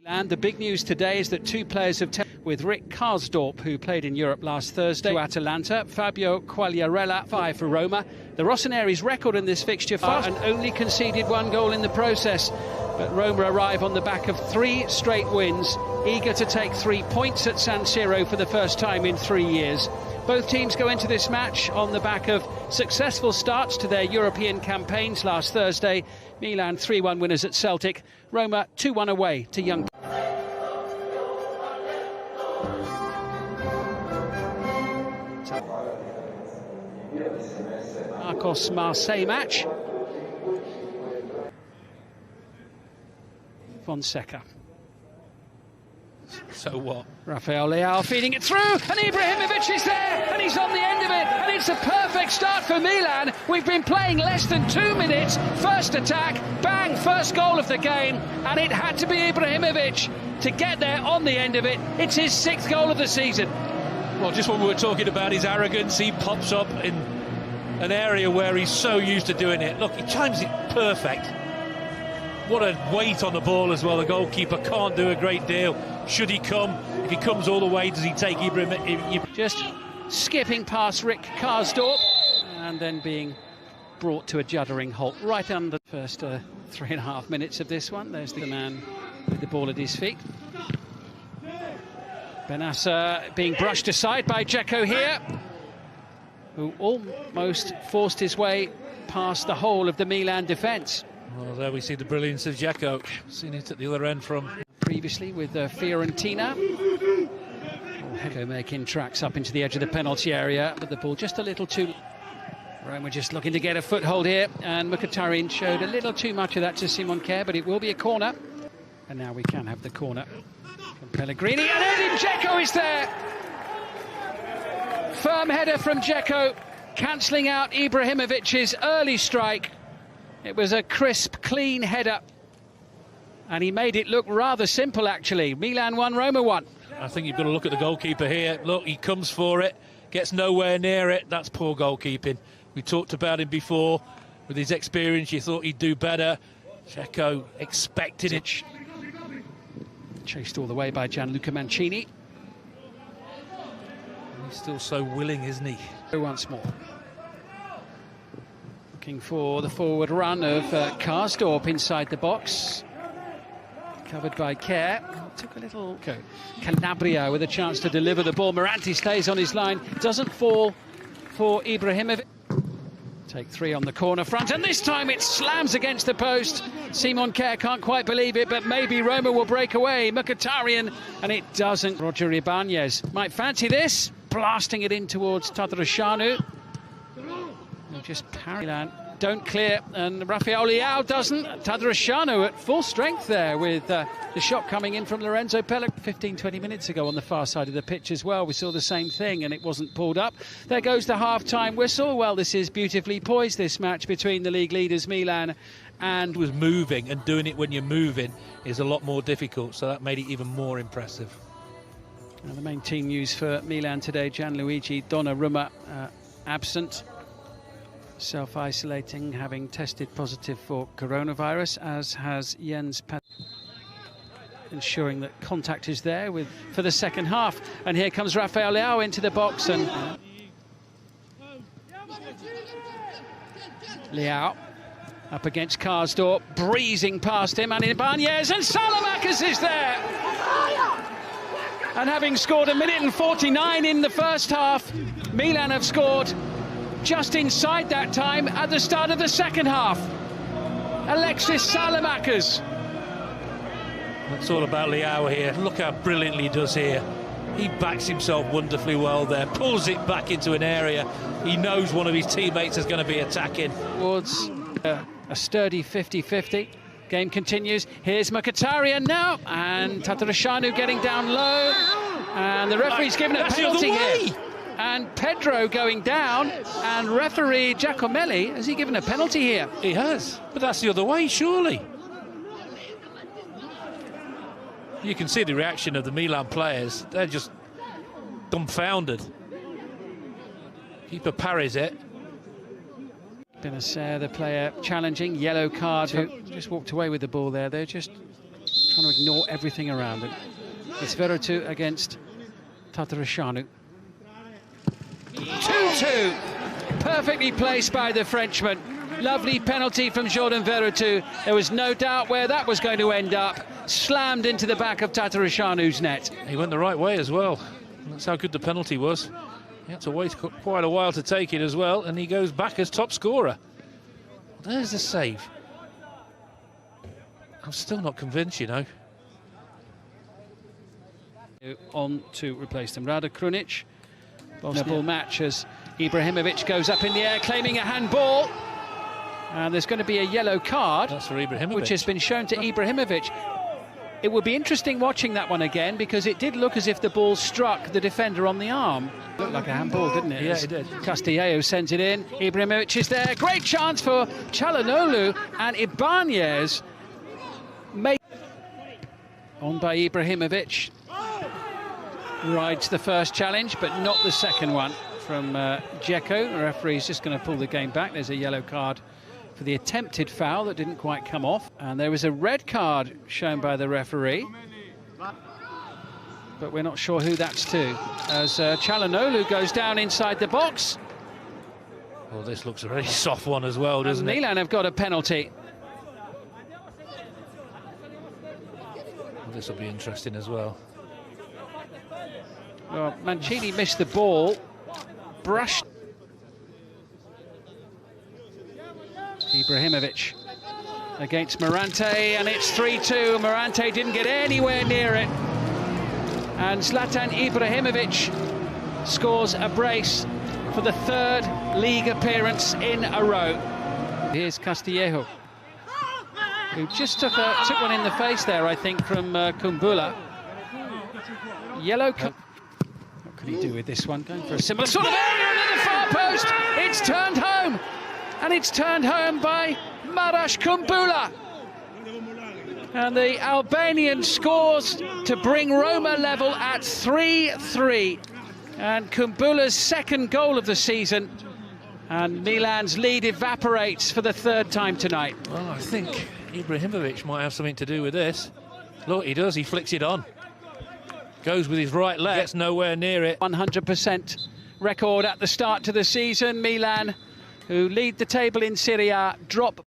And the big news today is that two players have with Rick Karsdorp, who played in Europe last Thursday, to Atalanta, Fabio Quagliarella, 5 for Roma. The Rossoneri's record in this fixture and only conceded 1 goal in the process. But Roma arrive on the back of 3 straight wins, eager to take 3 points at San Siro for the first time in 3 years. Both teams go into this match on the back of successful starts to their European campaigns last Thursday. Milan 3-1 winners at Celtic, Roma 2-1 away to Young. Marseille match. Fonseca. So what? Rafael Leao feeding it through, and Ibrahimovic is there, and he's on the end of it, and it's a perfect start for Milan. We've been playing less than 2 minutes. First attack, bang, first goal of the game, and it had to be Ibrahimovic to get there on the end of it. It's his 6th goal of the season. Well, just when we were talking about his arrogance, he pops up in an area where he's so used to doing it. Look, he times it perfect. What a weight on the ball as well. The goalkeeper can't do a great deal. Should he come? If he comes all the way, does he take Ibrahim? Just skipping past Rick Karsdorp and then being brought to a juddering halt right under the first 3.5 minutes of this one. There's the man with the ball at his feet. Benassa being brushed aside by Dzeko here, who almost forced his way past the whole of the Milan defence. Well, there we see the brilliance of Dzeko. Seen it at the other end from previously with Fiorentina. Dzeko making tracks up into the edge of the penalty area, but the ball just a little too. Roma just looking to get a foothold here, and Mkhitaryan showed a little too much of that to Simon Kjær, but it will be a corner. And now we can have the corner from Pellegrini, and Edin Dzeko is there. Firm header from Dzeko, cancelling out Ibrahimovic's early strike. It was a crisp, clean header, and he made it look rather simple, actually. Milan 1, Roma 1. I think you've got to look at the goalkeeper here. Look, he comes for it, gets nowhere near it. That's poor goalkeeping. We talked about him before. With his experience, you thought he'd do better. Dzeko expected it. Chased all the way by Gianluca Mancini. He's still so willing, isn't he? Once more. Looking for the forward run of Karsdorp inside the box. Covered by Kjær. Took a little Calabria with a chance to deliver the ball. Morante stays on his line. Doesn't fall for Ibrahimovic. Take 3 on the corner front, and this time it slams against the post. Simon Kjær can't quite believe it, but maybe Roma will break away. Mkhitaryan, and it doesn't. Roger Ibanez might fancy this, blasting it in towards Tatarusanu. Just Milan don't clear, and Rafael Leao doesn't. Tatarusanu at full strength there with the shot coming in from Lorenzo Pellegrini 15-20 minutes ago on the far side of the pitch as well. We saw the same thing, and it wasn't pulled up. There goes the half-time whistle. Well, this is beautifully poised, this match between the league leaders Milan and... was moving, and doing it when you're moving is a lot more difficult, so that made it even more impressive. Now, the main team news for Milan today: Gianluigi Donnarumma absent, self-isolating, having tested positive for coronavirus, as has Jens Pat, ensuring that contact is there for the second half. And here comes Rafael Leao into the box, and Leao up against Karsdorp, breezing past him, and Ibanez, and Salamakers is there. And having scored 1:49 in the first half, Milan have scored just inside that time at the start of the second half. Alexis Salamakers. It's all about Leao here. Look how brilliantly he does here. He backs himself wonderfully well there, pulls it back into an area he knows one of his teammates is going to be attacking. Towards a sturdy 50-50. Game continues. Here's Mkhitaryan now, and Tatarusanu getting down low, and the referee's given a penalty here. And Pedro going down, and referee Giacomelli, has he given a penalty here? He has, but that's the other way, surely. You can see the reaction of the Milan players. They're just dumbfounded. Keeper parries it. Benassa, the player challenging, yellow card, who just walked away with the ball there. They're just trying to ignore everything around him. It's Veretout against Tatarusanu. 2-2. Perfectly placed by the Frenchman. Lovely penalty from Jordan Veretout. There was no doubt where that was going to end up. Slammed into the back of Tatarusanu's net. He went the right way as well. That's how good the penalty was. He had to wait quite a while to take it as well, and he goes back as top scorer. There's the save. I'm still not convinced, you know. On to replace them. Rada Krunic. Bosnia match as Ibrahimovic goes up in the air claiming a handball. And there's going to be a yellow card. That's for Ibrahimovic. Which has been shown to Ibrahimovic. It would be interesting watching that one again because it did look as if the ball struck the defender on the arm. Looked like a handball, didn't it? Yeah, it did. Castillejo sends it in. Ibrahimovic is there. Great chance for Çalhanoğlu, and Ibanez made on by Ibrahimovic. Rides the first challenge, but not the second one from Dzeko. The referee's just going to pull the game back. There's a yellow card for the attempted foul that didn't quite come off. And there was a red card shown by the referee. But we're not sure who that's to. As Çalhanoğlu goes down inside the box. Well, this looks a very soft one as well, doesn't it? Milan have got a penalty. Well, this will be interesting as well. Well, Mancini missed the ball. Brushed. Ibrahimovic against Morante, and it's 3-2. Morante didn't get anywhere near it. And Zlatan Ibrahimovic scores a brace for the third league appearance in a row. Here's Castillejo, who just took one in the face there, I think, from Kumbula. Yellow card. What could he do with this one? Going for a similar sort of area into the far post. It's turned home. And it's turned home by Marash Kumbula. And the Albanian scores to bring Roma level at 3-3. And Kumbula's second goal of the season. And Milan's lead evaporates for the third time tonight. Well, I think Ibrahimovic might have something to do with this. Look, he does. He flicks it on. Goes with his right leg. Gets nowhere near it. 100% record at the start to the season. Milan, who lead the table in Serie A, drop